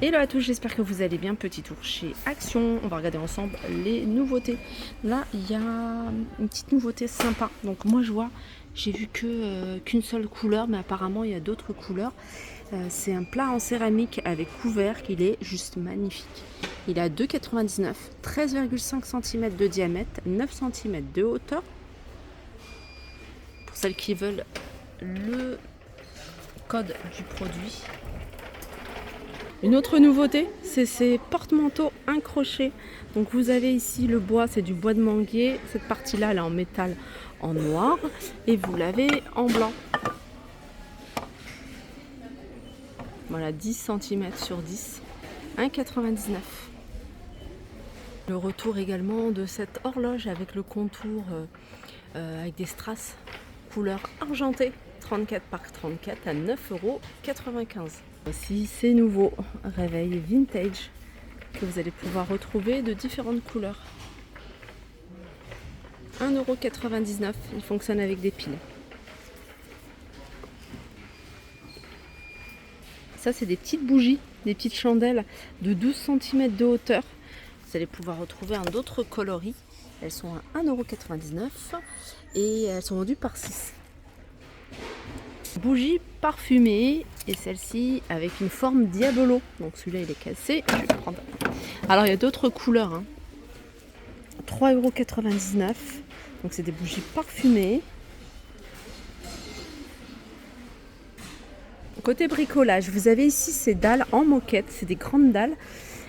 Hello à tous, j'espère que vous allez bien. Petit tour chez Action, on va regarder ensemble les nouveautés. Là, il y a une petite nouveauté sympa. Donc moi je vois, j'ai vu qu'une seule couleur, mais apparemment il y a d'autres couleurs. C'est un plat en céramique avec couvercle, il est juste magnifique. Il a 2,99, 13,5 cm de diamètre, 9 cm de hauteur. Pour celles qui veulent le code du produit. Une autre nouveauté, c'est ces porte-manteaux incrochés. Donc vous avez ici le bois, c'est du bois de manguier. Cette partie-là, elle est en métal en noir et vous l'avez en blanc. Voilà, 10 cm sur 10, 1,99. Le retour également de cette horloge avec le contour avec des strass couleur argentée, 34 par 34 à 9,95 €. Aussi, c'est nouveau, réveil vintage que vous allez pouvoir retrouver de différentes couleurs. 1,99 €, il fonctionne avec des piles. Ça, c'est des petites bougies, des petites chandelles de 12 cm de hauteur. Vous allez pouvoir retrouver un d'autres coloris. Elles sont à 1,99 € et elles sont vendues par 6. Bougie parfumée et celle-ci avec une forme diabolo. Donc celui-là il est cassé, je vais le prendre. Alors il y a d'autres couleurs, hein. 3,99 €. Donc c'est des bougies parfumées. Côté bricolage, vous avez ici ces dalles en moquette, c'est des grandes dalles.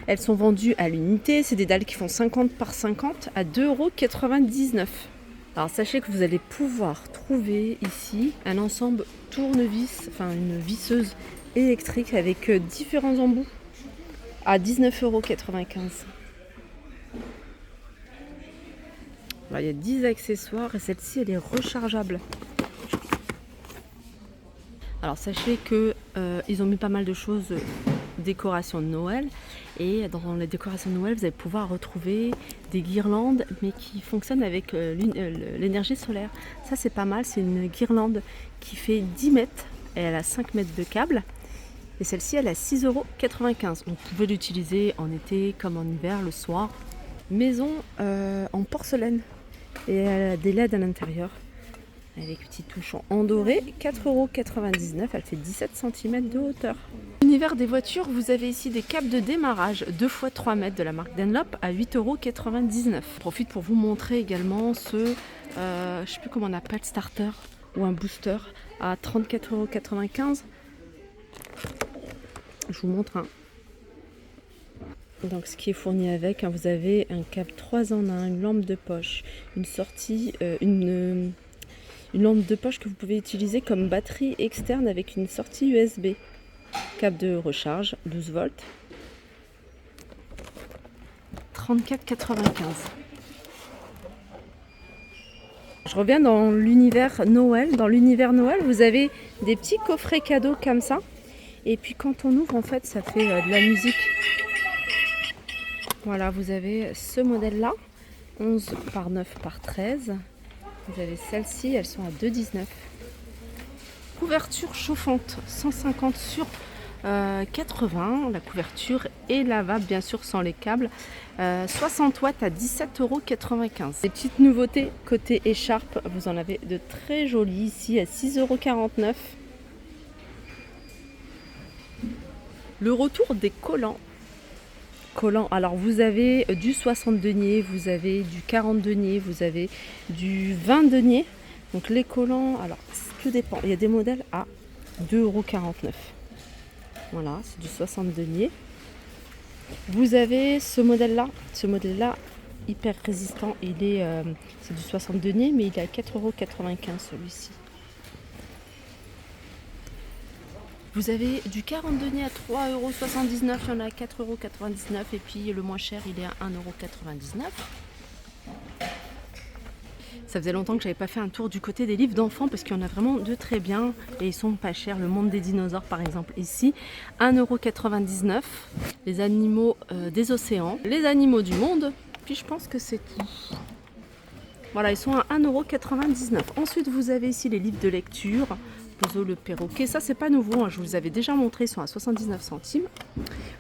Elles sont vendues à l'unité, c'est des dalles qui font 50 par 50 à 2,99 €. Alors sachez que vous allez pouvoir trouver ici un ensemble tournevis, enfin une visseuse électrique avec différents embouts à 19,95 €. Il y a 10 accessoires et celle-ci elle est rechargeable. Alors sachez que ils ont mis pas mal de choses décoration de Noël et dans les décorations de Noël vous allez pouvoir retrouver des guirlandes mais qui fonctionnent avec l'énergie solaire. Ça c'est pas mal, c'est une guirlande qui fait 10 mètres et elle a 5 mètres de câble et celle-ci elle a 6,95 €. Donc vous pouvez l'utiliser en été comme en hiver le soir. Maison en porcelaine et elle a des LED à l'intérieur avec petits touchons en doré, 4,99 €, elle fait 17 cm de hauteur. L'univers des voitures, vous avez ici des câbles de démarrage 2 x 3 mètres de la marque Dunlop à 8,99 €. Je profite pour vous montrer également ce, je ne sais plus comment on appelle, starter ou un booster à 34,95 €. Je vous montre un. Donc ce qui est fourni avec, hein, vous avez un câble 3 en 1, une lampe de poche, une sortie, une lampe de poche que vous pouvez utiliser comme batterie externe avec une sortie USB. Câble de recharge, 12 volts. 34,95 €. Je reviens dans l'univers Noël. Dans l'univers Noël, vous avez des petits coffrets cadeaux comme ça. Et puis quand on ouvre, en fait, ça fait de la musique. Voilà, vous avez ce modèle-là, 11 par 9 par 13. Vous avez celles-ci, elles sont à 2,19 €. Couverture chauffante, 150 sur 80. La couverture est lavable, bien sûr, sans les câbles. 60 watts à 17,95 €. Des petites nouveautés côté écharpe, vous en avez de très jolies ici à 6,49 €. Le retour des collants. Alors vous avez du 60 deniers, vous avez du 40 deniers, vous avez du 20 deniers. Donc les collants, alors tout dépend. Il y a des modèles à 2,49 €. Voilà, c'est du 60 deniers. Vous avez ce modèle-là, hyper résistant. C'est du 60 deniers, mais il est à 4,95 € celui-ci. Vous avez du 40 deniers à 3,79 €, il y en a à 4,99 € et puis le moins cher il est à 1,99 €. Ça faisait longtemps que j'avais pas fait un tour du côté des livres d'enfants parce qu'il y en a vraiment de très bien et ils sont pas chers. Le monde des dinosaures par exemple ici, 1,99 €. Les animaux des océans, les animaux du monde, puis je pense que c'est tout. Voilà, ils sont à 1,99 €. Ensuite vous avez ici les livres de lecture Pozo le perroquet. Ça, c'est pas nouveau, hein, je vous les avais déjà montré, ils sont à 79 centimes.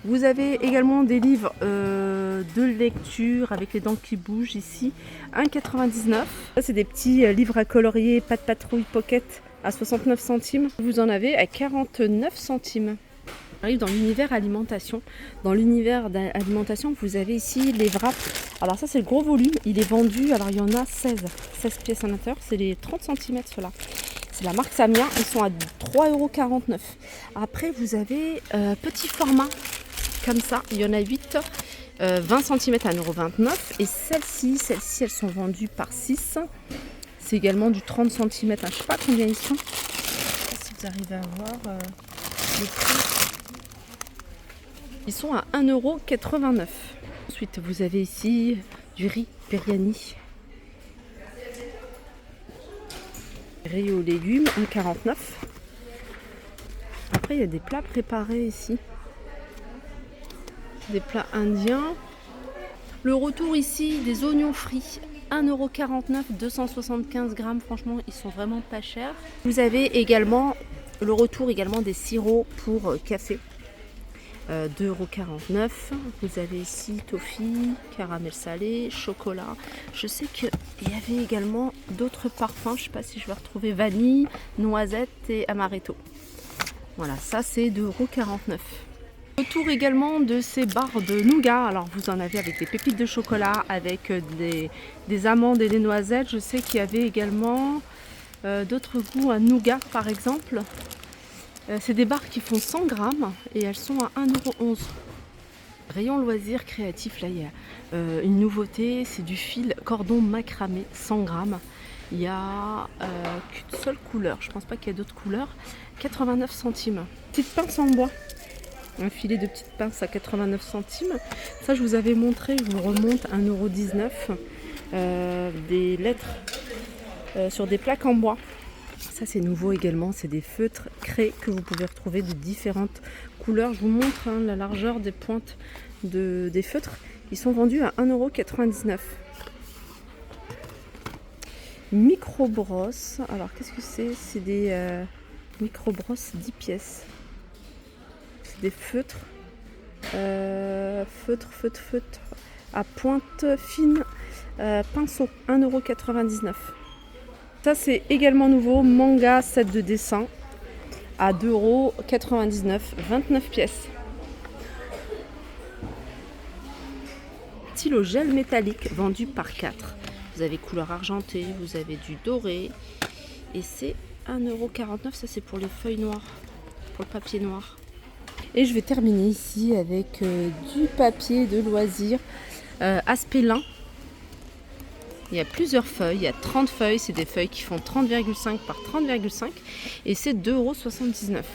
Vous avez également des livres de lecture avec les dents qui bougent ici, 1,99. Ça, c'est des petits livres à colorier, Pat' Patrouille Pocket à 69 centimes. Vous en avez à 49 centimes. On arrive dans l'univers alimentation. Dans l'univers alimentation, vous avez ici les wraps. Alors ça, c'est le gros volume. Il est vendu, alors il y en a 16 pièces à l'intérieur. C'est les 30 cm ceux-là. C'est la marque Samia. Ils sont à 3,49 €. Après, vous avez petit format comme ça. Il y en a 8. 20 cm à 1,29 €. Et celles-ci, elles sont vendues par 6. C'est également du 30 cm. Je ne sais pas combien ils sont. Je sais pas si vous arrivez à voir le prix. Ils sont à 1,89 €. Ensuite, vous avez ici du riz biryani. Riz aux légumes, 1,49 €. Après, il y a des plats préparés ici. Des plats indiens. Le retour ici des oignons frits. 1,49 €, 275 grammes. Franchement, ils sont vraiment pas chers. Vous avez également le retour des sirops pour café. 2,49 €. Vous avez ici toffee, caramel salé, chocolat. Je sais qu'il y avait également d'autres parfums. Je ne sais pas si je vais retrouver vanille, noisette et amaretto. Voilà, ça c'est 2,49 €. Retour également de ces barres de nougat. Alors vous en avez avec des pépites de chocolat, avec des amandes et des noisettes. Je sais qu'il y avait également d'autres goûts à nougat par exemple. C'est des barres qui font 100 grammes et elles sont à 1,11 €. Rayon loisirs créatifs, là il y a une nouveauté, c'est du fil cordon macramé, 100 grammes. Il n'y a qu'une seule couleur, je ne pense pas qu'il y ait d'autres couleurs. 89 centimes. Petite pince en bois, un filet de petite pince à 89 centimes. Ça je vous avais montré, je vous remonte 1,19 €. Des lettres sur des plaques en bois. Ça c'est nouveau également, c'est des feutres craies que vous pouvez retrouver de différentes couleurs. Je vous montre la largeur des pointes des feutres. Ils sont vendus à 1,99 €. Micro-brosses. Alors qu'est-ce que c'est? C'est des micro-brosses 10 pièces. C'est des feutres. Feutres à pointe fine. Pinceau, 1,99 €. Ça c'est également nouveau, manga set de dessin à 2,99 €, 29 pièces. Stylo gel métallique vendu par 4. Vous avez couleur argentée, vous avez du doré et c'est 1,49 €. Ça c'est pour les feuilles noires, pour le papier noir. Et je vais terminer ici avec du papier de loisirs aspect lin. Il y a plusieurs feuilles, il y a 30 feuilles, c'est des feuilles qui font 30,5 par 30,5 et c'est 2,79 €.